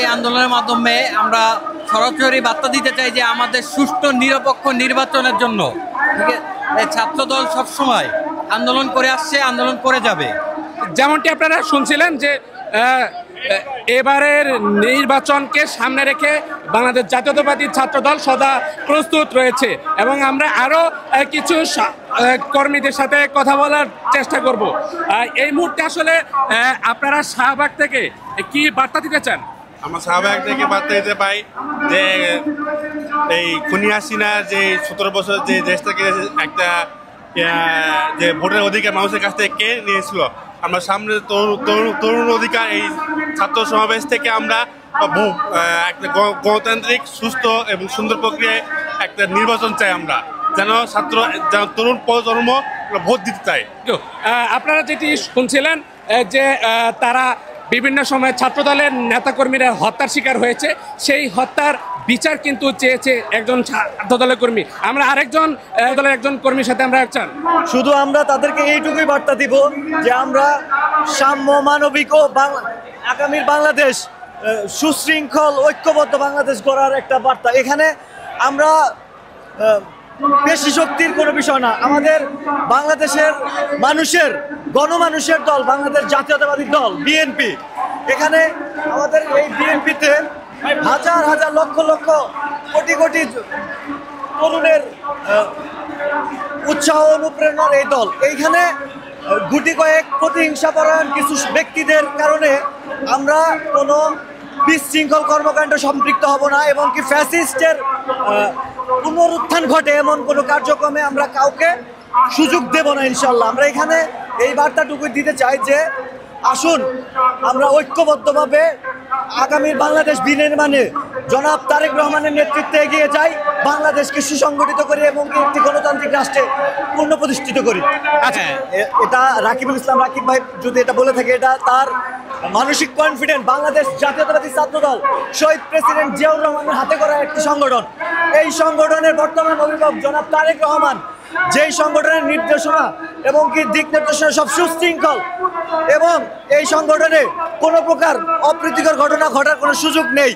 এই আন্দোলনের মাধ্যমে আমরা সরাসরি বার্তা দিতে চাই যে আমাদের সুষ্ঠু নিরপেক্ষ নির্বাচনের জন্য, ঠিক আছে, ছাত্রদল সবসময় আন্দোলন করে আসছে, আন্দোলন করে যাবে। যেমনটি আপনারা শুনছিলেন যে এবারের নির্বাচনকে সামনে রেখে বাংলাদেশ জাতীয়তাবাদী ছাত্রদল সদা প্রস্তুত রয়েছে এবং আমরা আরও কিছু কর্মীদের সাথে কথা বলার চেষ্টা করব। এই মুহূর্তে আসলে আপনারা শাহবাগ থেকে কি বার্তা দিতে চান? আমরা শাহবাগ থেকে বার্তা দিতে পাই যে এই খুনি হাসিনা যে 17 বছর যে দেশ থেকে একটা যে ভোটের অধিকার মানুষের কাছ থেকে কে নিয়েছিল, আমরা সামনে তরুণ অধিকার এই ছাত্র সমাবেশ থেকে আমরা একটা গণতান্ত্রিক সুস্থ এবং সুন্দর প্রক্রিয়ায় একটা নির্বাচন চাই আমরা, যেন তরুণ প্রজন্ম ভোট দিতে চায়। আপনারা যেটি শুনছিলেন যে তারা বিভিন্ন সময় ছাত্রদলের নেতাকর্মীরা হত্যার শিকার হয়েছে, সেই হত্যার বিচার কিন্তু চেয়েছে একজন ছাত্রদলের কর্মী। আমরা আরেকজন দলের একজন কর্মীর সাথে আমরা চান, শুধু আমরা তাদেরকে এইটুকুই বার্তা দিব যে আমরা সাম্য, মানবিক ও আগামীর বাংলাদেশ, সুশৃঙ্খল ঐক্যবদ্ধ বাংলাদেশ গড়ার একটা বার্তা। এখানে আমরা পেশি শক্তির কোনো বিষয় না, আমাদের বাংলাদেশের মানুষের, গণমানুষের দল বাংলাদেশ জাতীয়তাবাদী দল বিএনপি। এখানে আমাদের এই বিএনপিতে হাজার হাজার লক্ষ লক্ষ কোটি কোটি তরুণের উৎসাহ অনুপ্রেরণার এই দল। এইখানে গুটি কয়েক প্রতিহিংসাপরায়ণ কিছু ব্যক্তিদের কারণে আমরা কোনো বিশৃঙ্খল কর্মকাণ্ড সম্পৃক্ত হব না এবং কি ফ্যাসিস্টের পুনরুত্থান ঘটে এমন কোনো কার্যক্রমে আমরা কাউকে সুযোগ দেব না ইনশাল্লাহ। আমরা এখানে এই বার্তাটুকু দিতে চাই যে আসুন আমরা ঐক্যবদ্ধভাবে আগামীর বাংলাদেশ বিনির্মাণে জনাব তারেক রহমানের নেতৃত্বে এগিয়ে যাই, বাংলাদেশকে সুসংগঠিত করি এবং একটি গণতান্ত্রিক রাষ্ট্রে পুনঃপ্রতিষ্ঠিত করি। আচ্ছা, এটা রাকিবুল ইসলাম রাকিব ভাই যদি এটা বলে থাকে, এটা তার মানসিক কনফিডেন্ট। বাংলাদেশ জাতীয়তাবাদী ছাত্রদল শহীদ প্রেসিডেন্ট জিয়াউর রহমানের হাতে করা একটি সংগঠন। এই সংগঠনের বর্তমান অভিভাবক জনাব তারেক রহমান, যেই সংগঠনের নির্দেশনা এবং কি দিক নির্দেশনা সব সুশৃঙ্খল এবং এই সংগঠনে কোনো প্রকার অপ্রীতিকর ঘটনা ঘটার কোনো সুযোগ নেই।